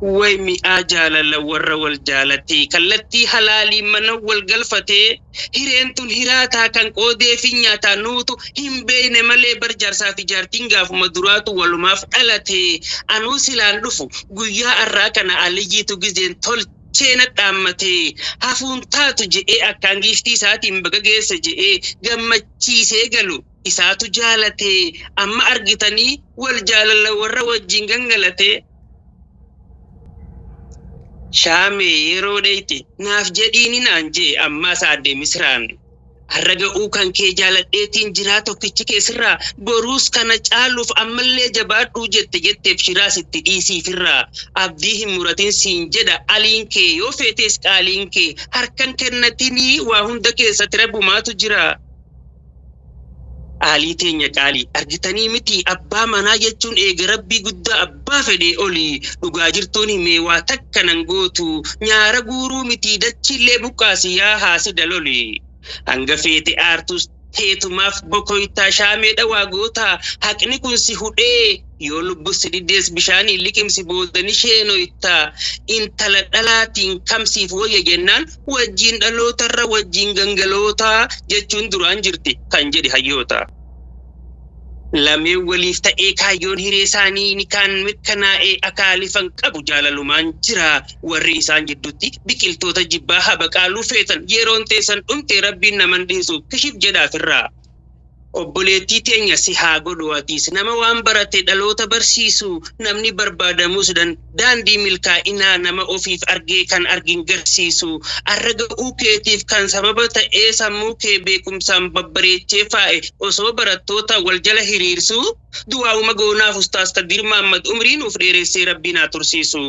ويمي آجال لورا والجالتي كالتي حلالي من والقلفتي هيرنتون هيراتا كان قودي في نياتا نوتو هم بين ملي برجار في جارتين غاف مدراتو والماف ألتي أنو سيلان لفو قويا الراكنا عليجيتو جزين تول cheenat dhaammate hafuun taatu je'ee akkaan giiftii isaatiin baga geessa je'ee gammachiisee galu isaatu jaalate amma argitanii wal jaalala warra wajjin gangalate shaame yeroo dheeyte naaf jedhiini naan jee ammaa saadde misraan harraga'uu kan kee jaaladheetiin jiraa tokkichi keessirraa boruus kana caaluuf ammallee jabaadhuu jetteef shiraa sitti dhiisiifirraa abdii hin muratin siin jedha aliin kee yoo feetes qaaliin kee harkan kennatinii waa hunda keessatti rabbumaatu jira. Alii teenya qaalii argitanii miti abbaa manaa jechuun eega rabbii guddaa abbaa fedhee olii dhugaa jirtuun himee waa takka nan gootu nyaara guuruu miti dachiillee buqqaasi yaa haasida loli. Hanga feete aartus teetumaaf bokoytaa shaameedha waa goota haqni kun si hudhee yoo lubbus diddees bishaanii liqimsi boodani sheenoyta intala dhalaatiin kamsiif wayya jennaan wajjiin dhalootarra wajjiin gangaloota jechuun duraan jirti kan jedhi hayyoota. Lamee waliif ta'ee kaayyoon hiree isaanii ni kaan mirkanaa'ee akaalifan qabu jaalalumaan jira warri isaan jidduutti biqiltoota jibbaa habaqaaluu feetan yeroon teessan dhumte rabbiin naman dhiisu kishif jedhaafirraa. Obboleettii teenya si haa godhu atiis nama waan barate dhaloota barsiisu namni barbaadamus daandii milkaa'inaa nama ofiif argee kan argin garsiisu arraga'uu keetiif kan sababa ta'ee sammuu kee beekumsaan babbareechee faa'e osoo barattoota wal jala hiriirsu du'aa'uma goonaaf ustaas Kadir Mahammad umriin uf dheeressee rabbiin haa tursiisu.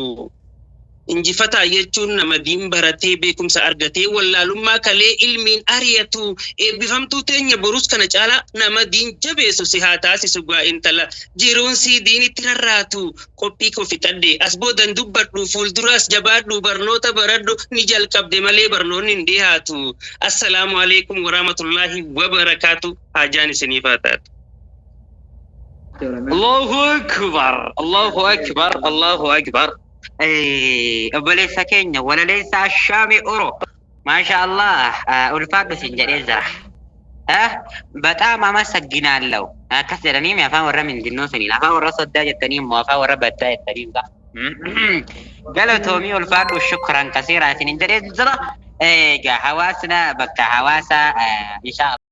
Injifataa jechuun nama diin baratee beekumsa argatee wallaalummaa kalee ilmiin ariyatu eebbifamtuu teenya borus kana caala nama diin jabeessu si haa taasisu gaa intala jiruun si diinitti rarraatu qophii koo fixadhe as boodan dubbadhu fuulduraas jabaadhu barnoota baradhu ni jalqabde malee barnoonni hin dhiyaatu. Assalaamu alaikum warahmatullahi wabarakaatu hajaan isiniif haa taatu. Allahu akbar, Allahu akbar, Allahu akbar. أبليس كينيا ولا ليس الشامي أورو ما شاء الله ألفاد سنجريزة بتاع ما سجنا له كسرني ما فاهم ورا من دينوسني لا فاهم ورا صدق التاني ما فاهم ورا بتاع التاني ده قالوا تومي ألفاد وشكرا كثيرا سنجريزة حواسنا بك حواسا إن شاء الله.